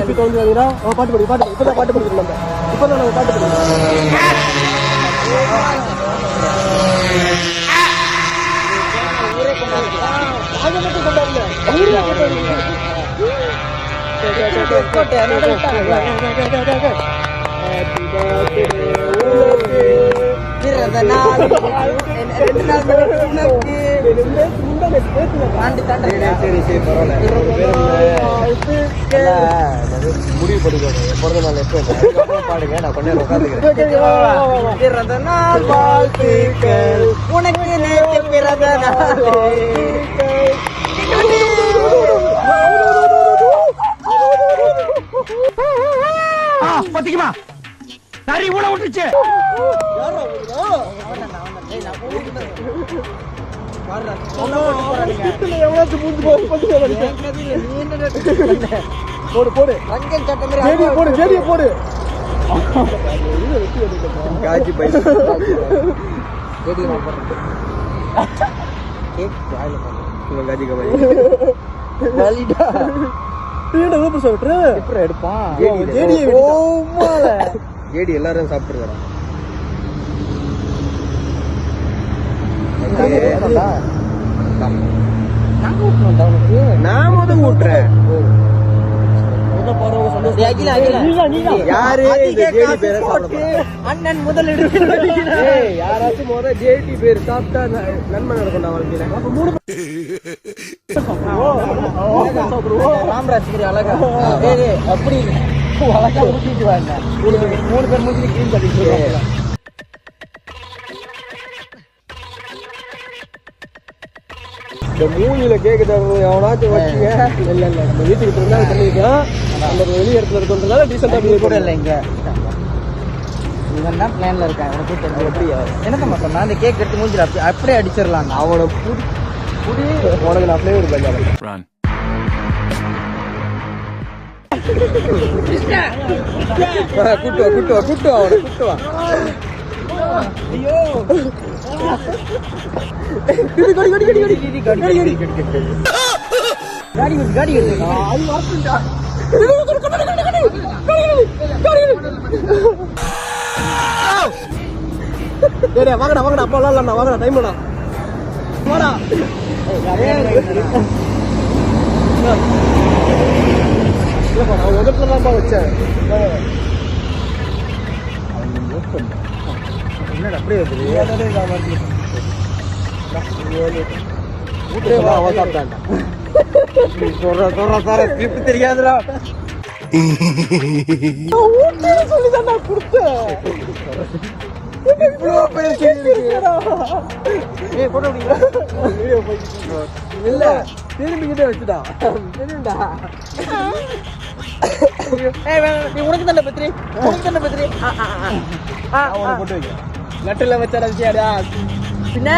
திருப்பி தோந்து வாங்கினா பாட்டு படி இப்பதான் பாட்டு படிக்கிறோம் நம்ம இப்பதான் நம்ம பாட்டு முடிவு படிக்கணும் பிறந்த நாள் எப்ப பாடுங்க நான் கொஞ்ச நேரம் உட்காந்துக்கிறேன் உனக்கு பிறந்த நாள் பத்திக்குமா சரி ஊட விட்டுச்சு போடு போடு போடு ஜேடிய போடு காஜி பை காஜி கபாய் வலிடா ஏடா ஊப்ப சொல்ற இப்ப எடுப்பான் ஜேடி ஓமால ஜேடி எல்லாரும் சாப்பிட்டுறாங்க நான் முத ஊட்டுறேன் அண்ணன் முதல் யாராச்சும் முத ஜேடி பேர் சாப்பிட்டா நன்மை நடக்கும் வாழ்க்கையில ராமராஜ் அழகா அப்படி அழகா ஊட்டிட்டு வாங்க 3 பேர் மூஞ்சி கிளீன் பண்ணிட்டு இந்த மூஞ்சில கேக்கு தரணும் எவனாச்சும் வச்சுங்க இல்ல நம்ம வீட்டுக்கு இருந்தா பண்ணிருக்கோம் அந்த வெளி இடத்துல இருக்கிறதுனால டீசெண்டா கூட இல்லை இங்க இவன் தான் பிளான்ல இருக்கான் எனக்கு தெரிஞ்சு எப்படியா எனக்கு மாட்டோம் அந்த கேக் எடுத்து மூஞ்சில அப்படியே அடிச்சிடலாம் அவனை புடி உனக்கு நான் ஃபிளேவர் பண்ணாங்க கூட்டு அவனை கூட்டுவா ஐயோ வாங்கடா வாங்கடா அப்பா விளாட்லாம் வாங்கடா டைம் வாடா இல்லப்பா நான் உதட்டுல தான்ப்பா வச்சேன் என்னடா அப்படியே தெரியாதுடா சொல்லிதான் நான் கொடுத்தேன் இல்ல திரும்பிக்கிட்டே வச்சுடா தெரியும்டா உனக்கு தானே பத்திரி போட்டு வைக்க நட்டுல வச்சாடா பின்ன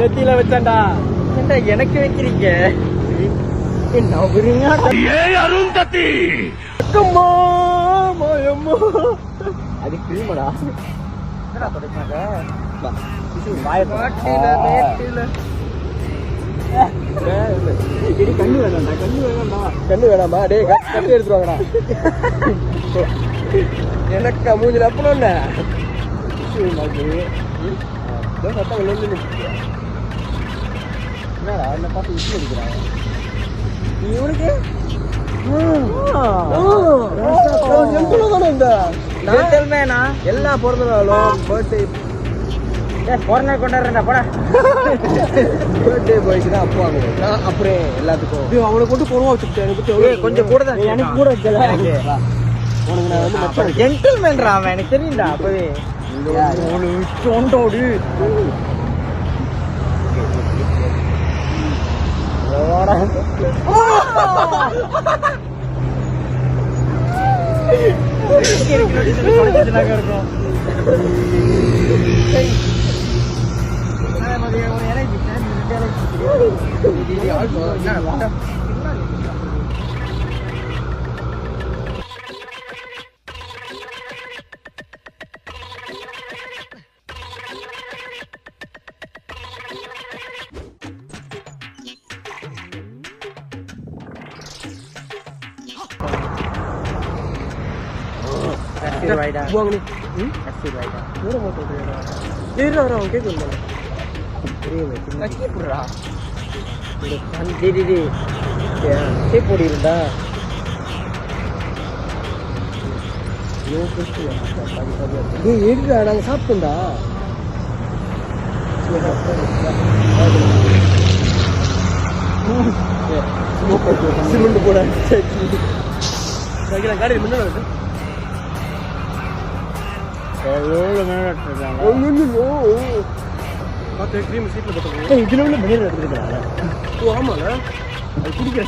நெத்தியில வச்சாண்டா எனக்கு வைக்கிறீங்க என்ன அது கிளீமடா கண்ணு வேணாமா டே கண்ணு எடுத்துருவாங்கடா எனக்கு மூஞ்சில அப்பணும் என்னடா என்ன பார்த்து விட்டு அடிக்கிறாங்க இவனுக்கு எல்லா பிறந்த நாளும் பர்த்டே பிறந்த கொண்டாடுறா போடா பர்த்டே பாய்ஸ்னா அப்பா நான் அப்படியே எல்லாத்துக்கும் அவனை கொண்டு பொறுவா வச்சுட்டேன் கொஞ்சம் கூட தான் எனக்கு கூட வைக்கல உனக்கு நான் வந்து ஜென்டில்மேன்ரா அவன் எனக்கு தெரியும்டா அப்பவே சோண்டோடு இருக்கும் ஆசீர்வாய்டா வாங்கனி ஆசீர்வாய்டா மூட மாட்டேடா ஏறா வர கேக்கு வந்தானே புரியவே கட்டி புடுறா இந்த கண்டி டே போடி இருந்தா டேய் ஏறிடா நாங்க சாப்பிட்டோம்டா சிமெண்ட் போட காடி முன்னாடி இருக்கு எவ்வளோ மேலே பார்த்து க்ரீம் சீட்டில் போட்டு இதில் உள்ள மணியில் எடுத்துருக்காங்க ஓ ஆமால அது குடிக்கிற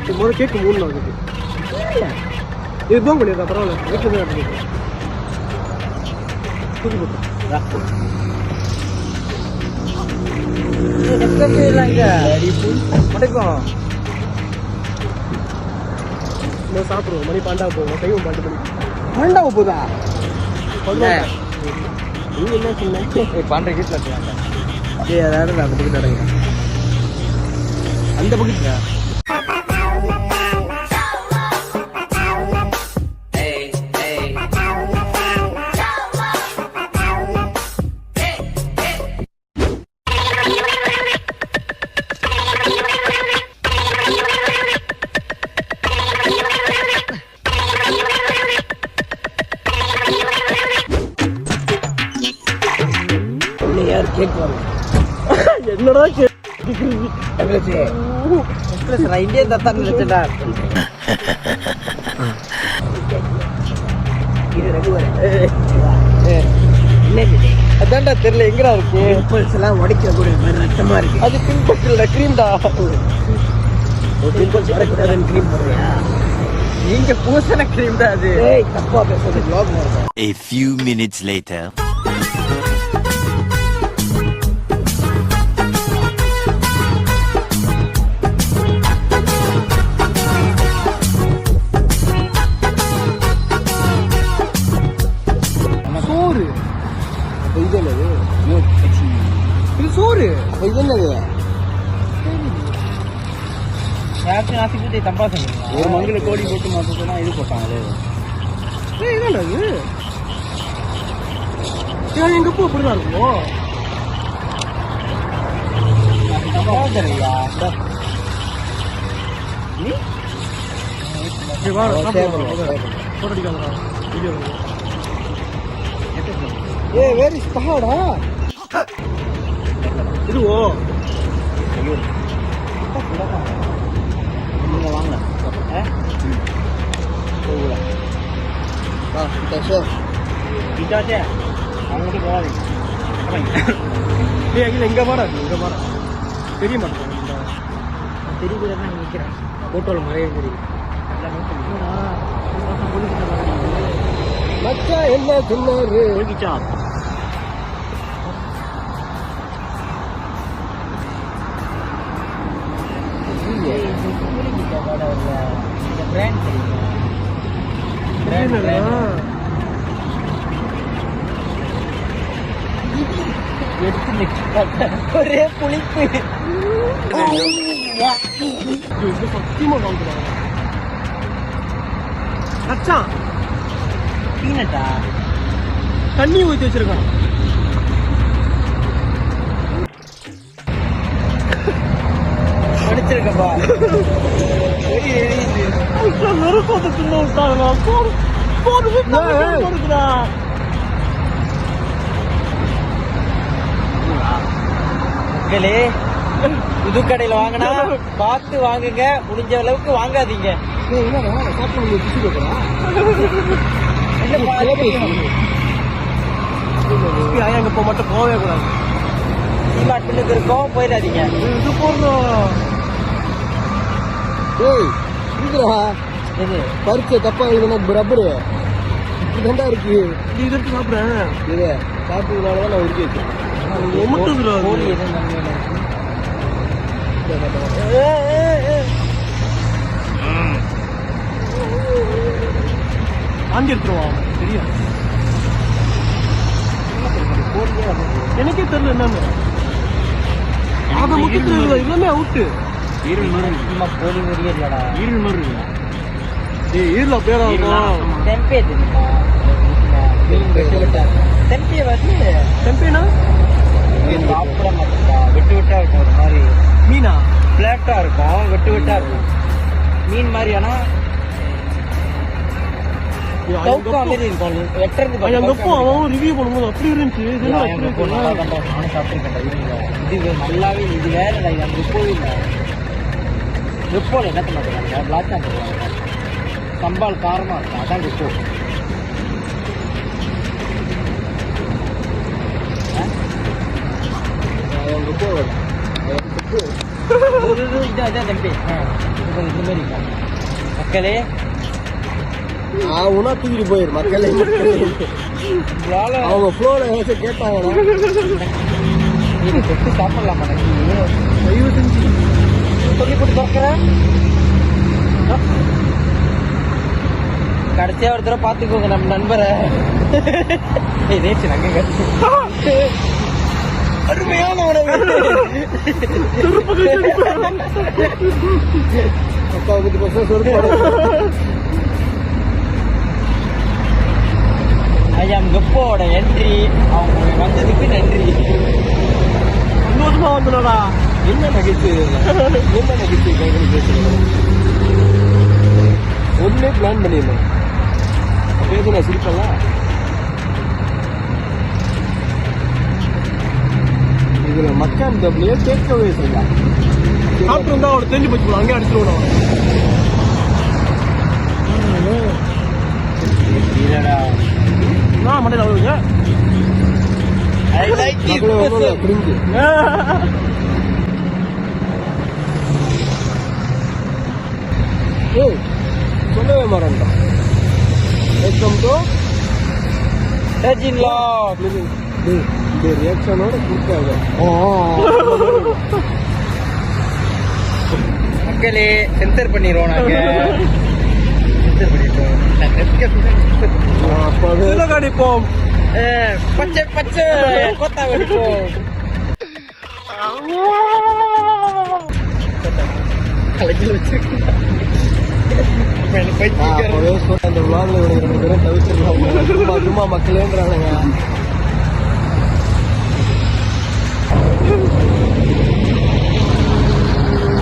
முதல்ல கேக்கு 3 நாள் இருக்கு இது போங்க பண்ணியிருக்கா பரவாயில்ல வீட்டில் தான் எடுத்துருக்கேன் தூக்கி போட்டு மடக்கும் நம்ம சாப்பிடுவோம் மணி 12 போவோம் டைம் 12 மணி 12 போதா நீ என்ன சொன்ன 12 வீட்டில் இருக்காங்க அதாவது அந்த பக்கத்து அடங்க அந்த பக்கத்துல யார் கேட்குவாங்க என்னடா இந்தியன் தத்தான் நினைச்சா அதான்டா தெரியல எங்கடா இருக்கு பிம்பிள்ஸ் எல்லாம் உடைக்க கூட ரத்தமா இருக்கு அது பிம்பிள்ஸ் இல்ல கிரீம்டா பிம்பிள்ஸ் உடைக்கூடாதுன்னு க்ரீம் போடுறியா நீங்க பூசண கிரீம் தான் அது ஏய் தப்பா பேசுறது யோகம் இருக்கும் A few minutes later. சோறு இது என்னது இது சோறு இது என்னது யாருக்கும் நாசி பூத்தி தம்பா ஒரு மங்கில கோடி போட்டு மாத்தா இது போட்டாங்களே இது என்னது எங்க போ அப்படிதான் இருக்கும் ஏ வேர் இஸ் பஹாடா இதுவோ நீங்க வாங்க கிட்டாச்சே அவங்க போகாதீங்க ஏ அகில இங்க வாடா இங்க வாடா தெரிய மாட்டேங்குது தெரியுது தான் நிற்கிறேன் போட்டோல மறைய தெரியும் மச்சா என்ன சொன்னாரு போய்கிச்சா இந்த பிராண்ட் எடுத்து நெக்ஸ்ட் பார்த்தேன் ஒரே புளிப்பு சத்தியமா காமிக்கிறாங்க மச்சா பீனட்டா தண்ணி ஊற்றி வச்சிருக்கான் படிச்சிருக்கப்பா நெருப்பத்தை தின்னு விட்டாங்களா போடுறா மக்களே புது கடையில வாங்கினா பார்த்து வாங்குங்க முடிஞ்ச அளவுக்கு வாங்காதீங்க அங்க போக மட்டும் போகவே கூடாது பின்னுக்கு இருக்கோம் போயிடாதீங்க இது போடுறோம் இது பறிச்ச தப்பா எழுதுனா ரப்பரு இதுதான் இருக்கு இது எடுத்து சாப்பிடுறேன் இது சாப்பிட்டதுனாலதான் நான் உருக்கி வச்சேன் கோழி எதுவும் நன்மையில வாங்கி எடுத்துருவான் தெரியும் எனக்கே தெரியல என்னன்னு அதை மட்டும் தெரியல எல்லாமே அவுட்டு கோழி மாதிரியே இல்லடா ஈரல் மாதிரி இருக்கு ஈரல் அப்படியே டெம்பே தெரியுமா? டெம்பே வந்து டெம்பேனா சாப்பிட மாட்டேங்கா, விட்டு விட்டா இருக்கும். ஒரு மாதிரி மீனா பிளாட்டா இருக்கும், விட்டு விட்டா இருக்கும். மீன் மாதிரி ஆனா சவுக்கா மாதிரி இருக்கும். வெட்டுறது அங்கப்போ அவன் ரிவ்யூ பண்ணும்போது அப்படி இருந்துச்சு. இது என்ன அப்படி இருக்கு? நானும் சாப்பிட்டுருக்கேன். இது நல்லாவே இது வேற இல்லை. அந்த எப்போவே இல்லை. எப்போல என்ன மாட்டேங்க பிளாக் தான் சொல்லுவாங்க. சம்பால் காரமா இருக்கும், அதான் எப்போ. இதான் தம்பி இந்த மாதிரி இருக்கும். மக்களே உனா தூக்கிட்டு போயிரு மக்களே. அவங்க ஃப்ளோல ஏதாச்சும் கேட்டாங்கன்னா நீங்க தொட்டு சாப்பிடலாமா? தயவு செஞ்சு சொல்லி போட்டு பார்க்குறேன். கடைசியா ஒரு தடவை பார்த்துக்கோங்க நம்ம நண்பரை. ரேச்சு நங்க அருமையான உணவு. அப்பா 50% சொருப்பாடு. ஐயா கப்போட என்ட்ரி, அவங்க வந்ததுக்கு நன்றி. சந்தோஷமா வந்துடா. என்ன நகைச்சுவை, என்ன நகைச்சுவை கைகள் பேசுறது. ஒன்னே பிளான் பண்ணிடணும். பேச நான் சிரிப்பலாம். இதுல மக்கான் டப்ளியே கேட்கவே செய்யலாம். சாப்பிட்டு இருந்தா அவனை தெரிஞ்சு போச்சு, அங்கே அடிச்சிருவோம். இல்லடா நான் மண்டல அவ்வளவுங்க. I like this புரிஞ்சு சொல்லவே மாறேன்டான். Welcome to Virgin Log. இந்த ரியாக்ஷனோட கொடுத்தாங்க. மக்களே சென்சர் பண்ணிடுவோம் நாங்க. சென்சர் பண்ணிட்டோம். அப்பவே கடிப்போம். பச்சை பச்சை கொத்தா வெடிப்போம். கலைஞர் வச்சிருக்கேன். அப்பவே சொன்ன அந்த விளாக்ல இவனுக்கு 2 பேரும் தவிர்த்துருக்காங்க. சும்மா மக்களேன்றானுங்க.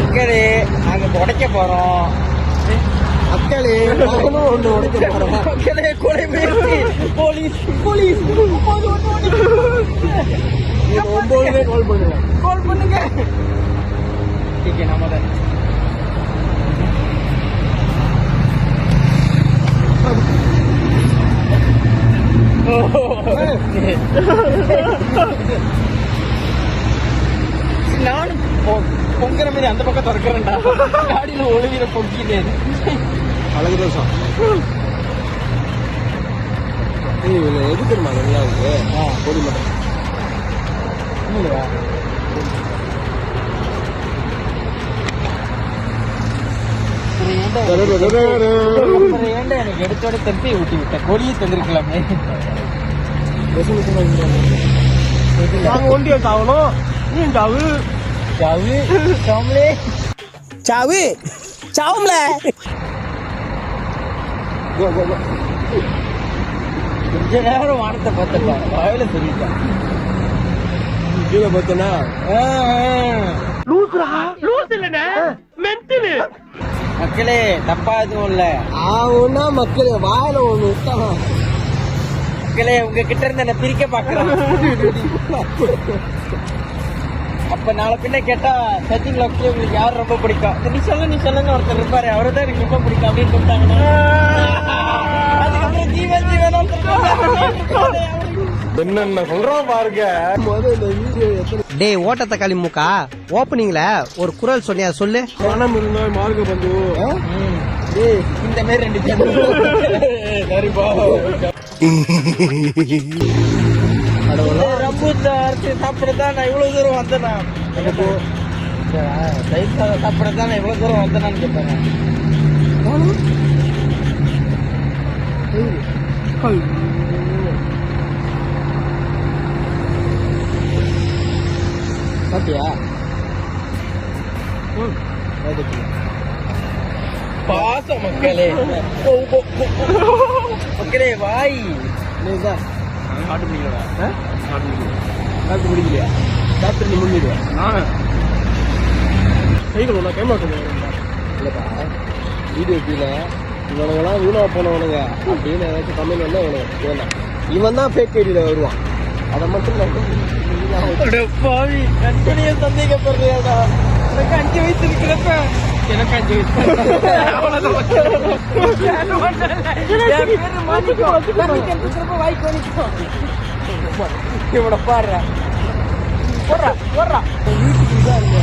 மக்களே நாங்க உடைக்க போறோம். மக்களே நானும் ஒண்ணு உடைக்க போறோம். மக்களே கொலை முயற்சி. போலீஸ் போலீஸ் 9 கால் பண்ணுங்க. கால் பண்ணுங்க. ठीक है नाम தான். நானும் பொங்குற மாதிரி அந்த பக்கம் திறக்கிறேன்டா. காடியில ஒளிவில பொங்கினே அழகு தோசம். இதுல எது தெரியுமா நல்லா இருக்கு? பொடி மட்டும் ஏன்டா எனக்கு எடுத்தோட தப்பி ஊட்டி விட்ட கொடியை தந்திருக்கலாமே. நாங்க ஒண்டியா சாவணும். நீ சாவு சாவு சாமலே சாவு சாவும்ல. கொஞ்ச நேரம் வானத்தை பார்த்தா வாயில சொல்லிட்டான். கீழே பார்த்தனா மக்களே தப்பா எதுவும் இல்ல. ஆவுன்னா மக்களே வாயில ஒண்ணு விட்டான். மக்களே உங்ககிட்ட இருந்து என்ன பிரிக்க பாக்குறேன். அப்ப நாளை பின்ன கேட்டா சச்சின் லக்ஷ்மி உங்களுக்கு யாரு ரொம்ப பிடிக்கும்? நீ சொல்லுங்க ஒருத்தர் இருப்பாரு, அவரு தான் எனக்கு ரொம்ப பிடிக்கும் அப்படின்னு சொல்லிட்டாங்கன்னா அதுக்கப்புறம் ஜீவன் என்னென்ன சொல்றோம் பாருங்க. முதல்ல வீடியோ எத்தனை டேய் ஓட்ட தக்காளி மூக்கா, ஓப்பனிங்ல ஒரு குரல் சொன்னியா சொல்லு. பணம் இருந்தா மார்க்க பந்து. இந்த மாதிரி 2 பேர் சரிப்பா. சாப்பிடத்தான் நான் இவ்வளவு தூரம் வந்தேனா? சாப்பிடத்தான் நான் இவ்வளவு தூரம் வந்தேனான்னு கேட்பாங்க. சாப்பிட்டியா? பாசம் மக்களே. மக்களே வாய் சாப்பிட்டு பிடிக்கல. சாப்பிட்டு பிடிக்கலையா? சாப்பிட்டு நீ முன்னிடுவா. சைக்கிள் ஒன்றா கேமரா இல்லைப்பா வீடியோ கீழே இவனுங்கெல்லாம் வீணா போனவனுங்க அப்படின்னு ஏதாச்சும் கமெண்ட் வந்தா இவனுக்கு வேணாம். இவன் தான் ஃபேக் ஐடியில் வருவான். அதை மட்டும் பாவி கண்கணிய சந்தேகப்படுறியாடா. எனக்கு 5 வயசு இருக்கிறப்ப எனக்கு 5 வயசு இவனை பாடுறா போடுறா போடுறா. வீட்டுக்கு இதா இருந்தா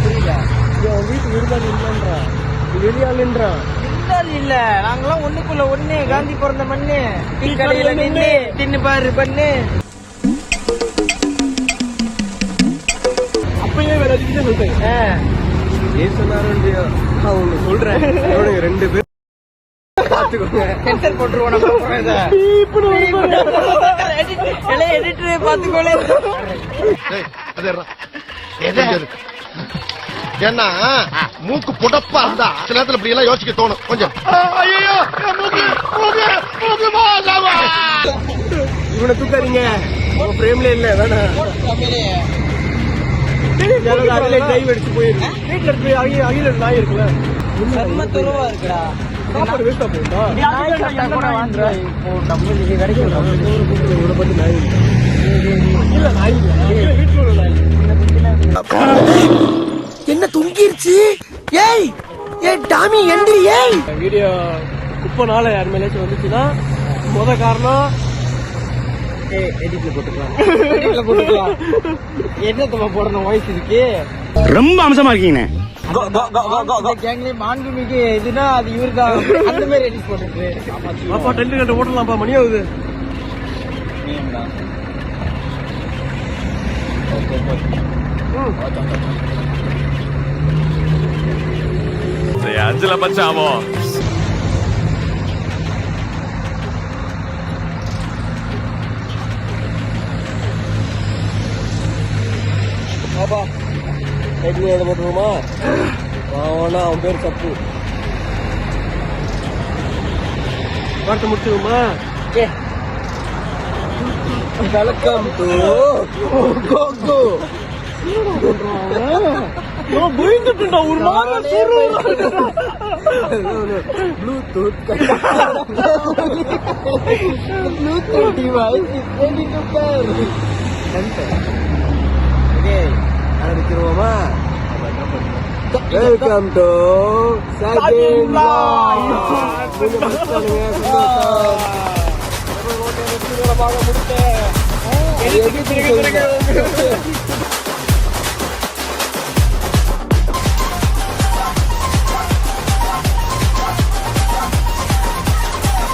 புரியல. இவன் வீட்டுக்கு விருதாளி இல்லைன்றா, வெளியாளுன்றான். விருதாளி இல்ல, நாங்கெல்லாம் ஒண்ணுக்குள்ள ஒண்ணு. காந்தி பிறந்த மண்ணு. டீ கடையில நின்று தின்னு பாரு பண்ணு. அப்பயே வேற எதுக்கிட்டே சொல்லிட்டேன். ஏன் சொன்னாரு நான் ஒண்ணு சொல்றேன். இவனுங்க 2 பேர் பாத்துக்கோங்க. சென்சர் போட்டுருவோம் நம்ம. எடிட்டர் பாத்துக்கோளே. ஏன்னா மூக்கு புடப்பா இருந்தா சில நேரத்துல இப்படி எல்லாம் யோசிக்க தோணும் கொஞ்சம். இவனை தூக்காதீங்க, உங்க பிரேம்ல இல்ல வேணாம். டைவ் அடிச்சு போயிருக்கு. வீட்டுல இருக்கு அகில நாய் இருக்குல்ல, செம்ம துருவா இருக்குடா. சாப்பாடு வேஸ்டா போயிட்டா. இவனை பத்தி நாய் இல்ல நாய் இல்ல, வீட்டுல உள்ள நாய். என்ன துங்கிருச்சு? ஏய் ஏய் டாமி எந்திரி. ஏய் வீடியோ குப்பனால யார் மேலேயாச்சும் வந்துச்சுன்னா முத காரணம் எடிட்ல போட்டுக்கலாம். என்னத்தம்மா போடணும் வாய்ஸ் இருக்கு. ரொம்ப அம்சமா இருக்கீங்க. கேங்லயே மாண்புமிகு எதுனா அது இவருதான். அந்த மாதிரி எடிட் போட்டுருக்கு. பாப்பா டென்ட் கட்ட ஓட்டலாம்ப்பா, மணி ஆகுது. அஞ்சல பச்சாமோ பாப்பா டைட்டில் எழுத போட்டுருவோமா? அவனா அவன் பேர் தப்பு. வார்த்தை முடிச்சிருமா? Welcome to Coco. பயந்துட்டா ஒரு மாதிரி bluetooth device ready to pair. Okay ஆரம்பிச்சிருவோமா? Welcome to second live.